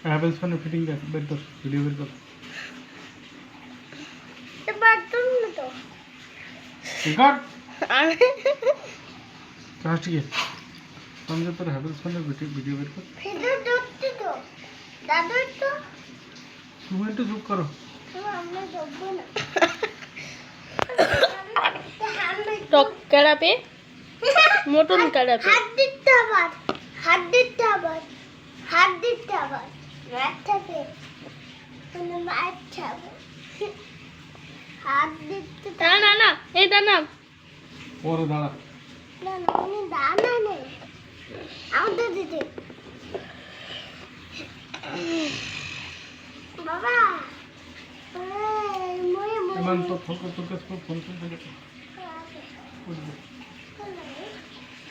হ্যাভেলস ফ্যানের ফিটিং দেখ, বের কর, ভিডিও বের কর। তো বাথরুম না তো বের কর। ঠিক আছে, আমি তোর হ্যাভেলস ফ্যানের ভিডিও বের কর। ফিরে ধরতে তো দাদু তো তুমি একটু চুপ করো। আমরা যাবো না টক কারাপে মটন কারাপে হাত দিতে আবার হাত দিতে আবার হাত দিতে আবার রাখতে মানে মারতে হবে হাত দিতে না না না এটা না পরে দাঁড়া। না না উনি দানা নেই আমাদের দিদি বাবা এমন তো ফোন কাছে ফোন করে দেখো।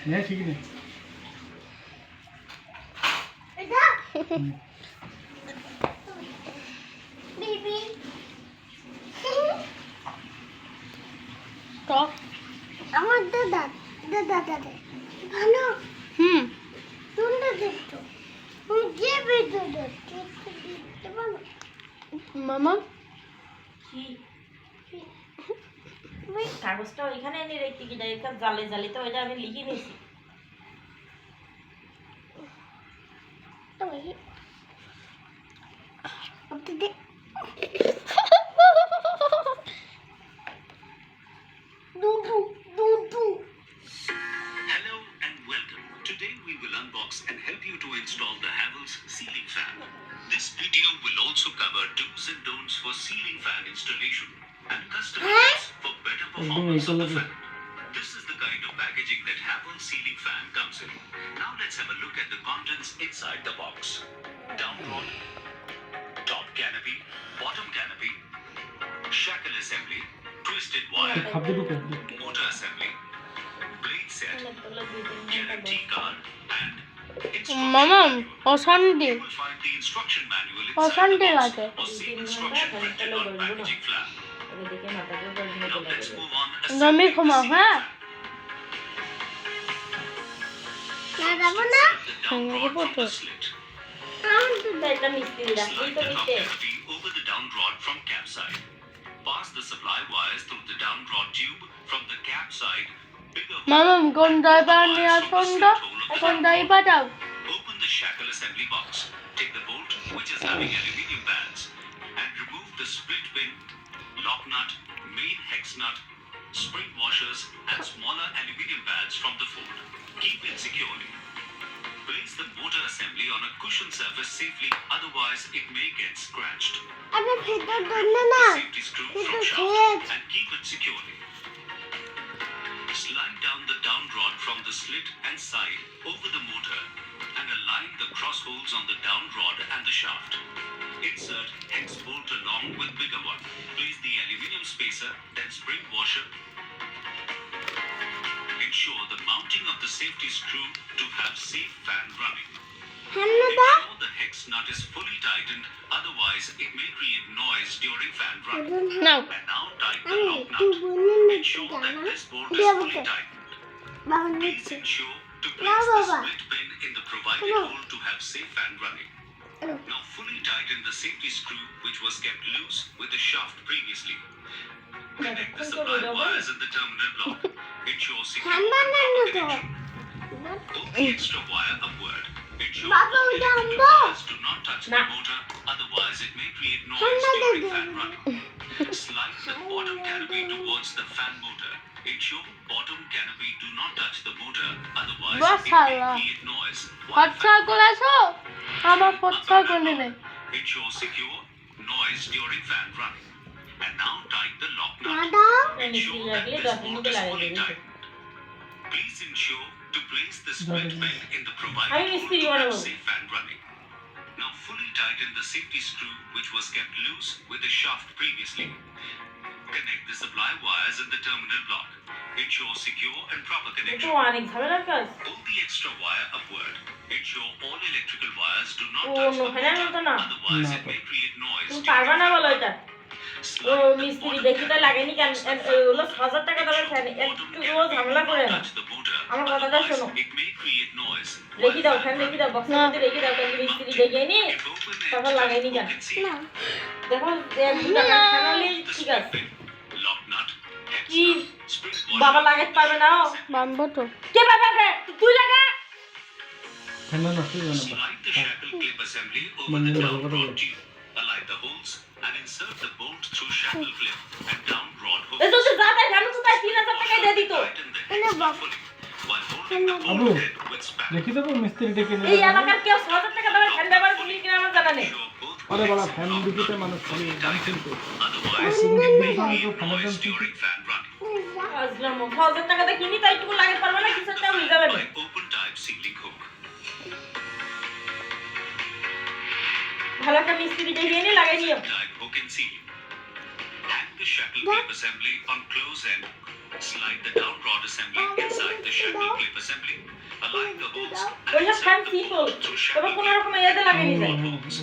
হ্যাঁ ঠিক নেই। বিবি টক আমার দাদা দাদা দাদা ভালো সুন্দর দেখতো তুমি যে বেঁধে দেখতে ভালো মামা কি ওই কাগজটা ওইখানে এনে রেখে কি যায় এটা জালে জালে তো ওইটা আমি লিখে নিয়েছি Hello and welcome. Today we will unbox and help you to install the Havells ceiling fan. This video will also cover do's and don'ts for ceiling fan installation and custom tips for better performance of the fan. This is the kind of packaging that Havells ceiling fan comes in. Now let's have a look at the contents inside the box. Down rod, top canopy, bottom canopy, shackle assembly, twisted wire, খাদ্য ঢুকে motor assembly, blade set, guarantee card, and instruction মামা manual. অশান্তি You will find the instruction manual অশান্তি inside the লাগে box or same instruction printed on packaging flap. ওটা দেখে মাথাটা গরম Now হয়ে let's যাবে move on জমি assembling the ঘুমাও ceiling হ্যাঁ fan. না যাবো না The down rod from the slit. এটা মিস্ত্রি রাখি Slide তো the top নিতে canopy over the down rod from cap side. Pass the supply wires through the down rod tube from the cap side. Bigger hole. মামা কোন driver নিয়ে আসুন তো কোন ড্রাইভারটাও Open the shackle assembly box. Take the bolt, which is having aluminium bands, and remove the split pin, lock nut, main hex nut, spring washers, and smaller aluminium bands from the fold. Keep it securely. Place the motor assembly on a cushion surface safely, otherwise it may get scratched. আরে ভেতর ধরলে Remove না the safety screw কিন্তু from খেয়ে shaft and keep it securely. Slide down the down rod from the slit and side over the motor and align the cross holes on the down rod and the shaft. Insert hex bolt along with bigger one. Place the aluminium spacer, then spring washer. Ensure the mounting of the safety screw to have safe fan running. হ্যাঁ দা Ensure the hex nut is fully tightened, otherwise it may create noise during fan running. Now And now tighten the আমি lock একটু nut. বলুন না একটু Ensure that জানা this bolt is দেবো fully তো tightened. বাবা Please নিচ্ছে ensure to No, place the Baba. split pin in the provided No. hole to have safe fan running. No. Now fully tighten the safety screw which was kept loose with the shaft previously. Connect the supply wires in the terminal block. Ensure secure হ্যাঁ and বানানো proper তো connection. Pull the extra wire upward. Ensure Baba, all ওটা electrical আনবো? wires do not touch the Nah. motor, otherwise it may create হ্যাঁ noise না during দাদা fan running. Slide the bottom canopy towards the fan motor. Ensure bottom canopy do not touch the motor, otherwise it may Mashallah. create noise. while ফটসা fan করে আসো আমার ফটসা করে নেই Ensure secure noise during fan running. And now tighten the lock nut. দাদা Ensure that লাগলে this 10 bolt মিনিটে is লাগিয়ে fully দেবে tightened. Please ensure to place the split pin in the provided আমি hole মিস্ত্রি to have বানাবো। safe fan running. Now fully tighten the safety screw which was kept loose with the shaft previously. Connect the supply wires in the terminal block. Ensure secure and proper এটা connection. অনেক ঝামেলার কাজ Pull the extra wire upward. Ensure all electrical wires do not Oh, touch no, the ফেলার motor, মতো না। otherwise না। it may create noise. তুমি during পারবা না fan বলো running. এটা ও Slide the মিস্ত্রি bottom দেখি তো canopy লাগেনি কেন towards the fan. ওগুলো 1000 টাকা দামের ফ্যান একটু ঝামেলা করে না Touch the motor, আমার কথাটা otherwise শোনো it may create noise রেখে দাও ফ্যান রেখে দাও বক্সের মধ্যে রেখে দাও কারণ মিস্ত্রি দেখে নি If open and তখন লাগাইনি কেন না দেখো 1-2 টাকা ফ্যান হলে ঠিক আছে lock nut, head কি stud, spring বাবা লাগাতে পারবে না বানবো তো কে বাবা তুই লাগা ঠান্ডা নষ্ট হয়ে যাবে না। Slide the shackle clip assembly over Manjil the bhalo down karo rod bhai. tube. Align the holes and insert the bolt through shackle clip and down rod hook. এই তো যা তাই কেন তো তাই 3000 টাকা দিয়ে দিত Tighten the head stud fully while holding the Abu. bolt head with span. দেখি দেবো মিস্ত্রি ডেকে নিয়ে এই যাবে। এলাকার কেউ 6000 টাকা দামের ফ্যান ব্যবহার করলি কিনা আমার জানা নেই Ensure both আরে বাবা heads ফ্যান are দিতে মানুষ খালি দাম কিন্তু otherwise create noise during fan running. আসলাম 6000 টাকা দিয়ে কিনি তাই একটু লাগাতে পারবে না কিছু একটা হয়ে যাবে না By open type ceiling hook. ভালো একটা মিস্ত্রি দেখে এনে লাগাই নিও Type hook and ceiling. Hang the shackle clip assembly on close end. Slide the down rod assembly inside the shackle clip assembly. Align the holes and ওইসব fan insert the simple bolt through তবে shackle কোনো clip. রকম এতে লাগাই যায়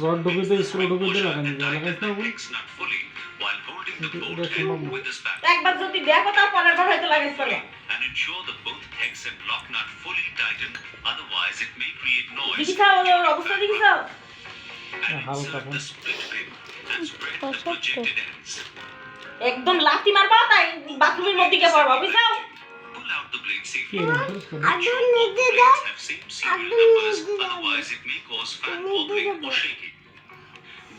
rod ঢুকিতে screw ঢুকিতে Washer লাগানো and যায় tighten লাগাইতে the হবে flex nut fully while holding the Okay, bolt that's head normal. with the span. একবার যদি দেখো তার পরের বার হয়তো লাগাইতে পারবে And ensure that both hex and lock nut fully tighten, otherwise it may create noise. দেখিছাও ওর অবস্থা দেখিছাও And হালকা insert the split pin and spread the projected ends. একদম লাথি মারবা তাই বাথরুমের মধ্যে গিয়ে পড়বা বুঝছাও Pull out the blade কি safely. এরকম করে? আদু Ensure both নিতে দাও blades have same serial numbers, otherwise it may cause fan Need wobbling to or shaking.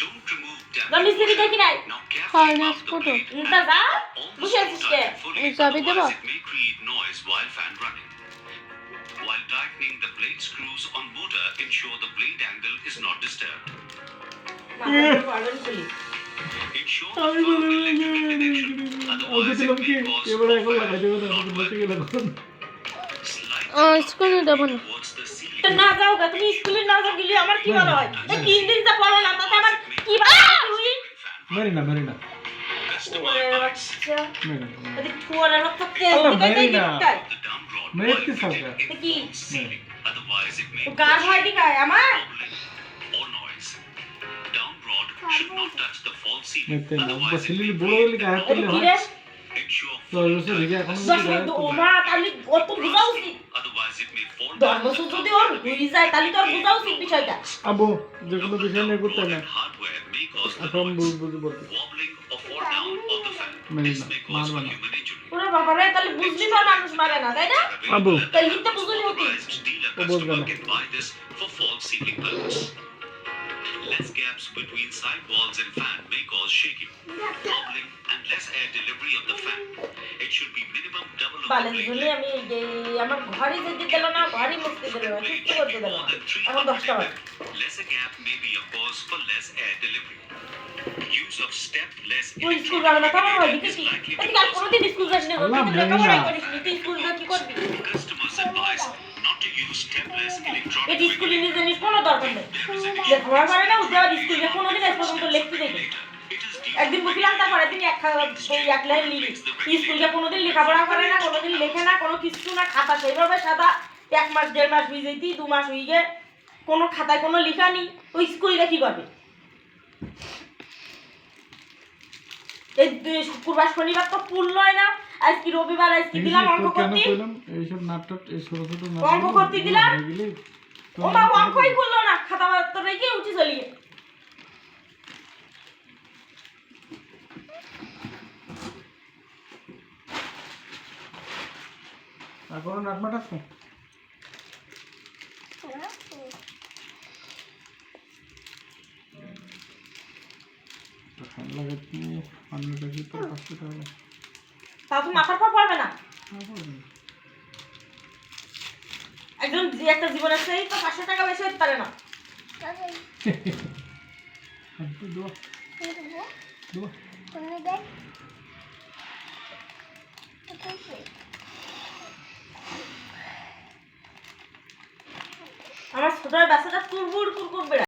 Don't remove না damaged মিস্ত্রি washer. দেখি নাই Now হ্যাঁ, carefully next mount the photo. blade তা যা All the বুঝে screws আছিস কে tighten fully, চাবি দেবো? otherwise it may create noise while fan running. While tightening the blade screws on motor, ensure the blade angle is not disturbed. মাথায় পারবেন খুলি Ensure the firm electrical connection, otherwise it may cause এবারে এখন fan লাগাই দেবে not বসে working. গেলে এখন Slide স্কুলে দেবো না towards the ceiling. তো না যাও গা তুমি স্কুলে না যাও গেলে আমার কি ভালো হয় এই 3 দিন যা পড়ো না তাতে আমার কি ভালো হয় তুই মেরি না Customer ওরে advice. বাচ্চা মেরি না এদি ফুয়ারের মতো তেল আল্লাহ, দিতে মেরি না। দিতে The down rod Make while this fitted out. in কি? false ceiling, otherwise it may গার হয় দিকায় আমার wobbling or noise. Down rod should not touch the false ceiling, মেতে না otherwise it বসিলি may বড় break বলি the গায়ে rod. করলে কি হয় রে Ensure 10 বছর রেগে এখন যদি 10 গায়ে বছর ও করলে মা তাহলে অত বুঝা উচিত otherwise it may fall 10 down. বছর যদি ওর হয়ে যায় তাহলে তো আর বুঝা উচিত বিষয়টা আবু যে কোনো বিষয় নিয়ে করতে Rod না and hardware may cause the এখন noise, বুঝতে বলতে wobbling or fall down of the fan. Maybe This not. may cause Marble. human injury. ওরে বাবা রে তাহলে বুঝলি তো আর মানুষ মারে না তাই না Abu. তাহলে হিতে বুঝলি হতি Authorized dealer Oh, both customer gonna. can buy this for false ceiling purpose. Less gaps between side walls and fan may cause shaking, wobbling, and less air delivery of the fan. It should be minimum double of বালে the blade Jhuli length. আমি এই আমার ঘরে যেতে দিল না ঘরে মুছতে দিল না Blade কিছু should করতে be দিল more না than 3 এখন 10 টাকা Lesser gap may be a cause for less air delivery. Use of step-less তুই স্কুল যাবে না কেমন হয় electronic দেখেছি is likely to এদিকে আর cause কোনোদিন স্কুল যাস না আল্লাহ, তুই মেরি লেখাপড়াই না। করিস নি তুই স্কুল যা কি করবি Customers advise not to use step-less electronic এটি স্কুলে নিয়ে জানিস কোনো দরকার নেই লেখাপড়া করে না উঠে আর স্কুলে কোনোদিন আজ পর্যন্ত লিখতে দেখি It is due একদিন বুঝলাম তারপরে দিন এক লাইন লিখি স্কুলে কোনোদিন লেখাপড়া করে না কোনোদিন লেখে না কোনো কিছু না খাতা সেইভাবে সাদা 1 মাস 1.5 মাস হয়ে যেতেই 2 মাস হয়ে গে কোনো খাতায় কোনো লেখা নেই ওই স্কুলে কি করবে এই শুক্রবার শনিবার তো পূর্ণই না আজকে রবিবার আজকে দিলাম অঙ্ক কেন করতে কইলাম এইসব নাটক এই ছোট ছোট অঙ্ক করতে দিলাম? গেলে ও মা অঙ্কই করলো না খাতা তো রেখে উঠি চলিয়ে আর কোনো নাটমাট আছে ফ্যান লাগাতে অন্যটা কি তো 500 টাকা তাও তো মাথার পর পড়বে না একজন যে একটা জীবনের সেই তো 500 টাকা বেশি হতে পারে না দোয়া দোয়া কোনে দেখ কোথায় আমার ছোট বাচ্চাটা কুরকুর কুরকুর বেড়া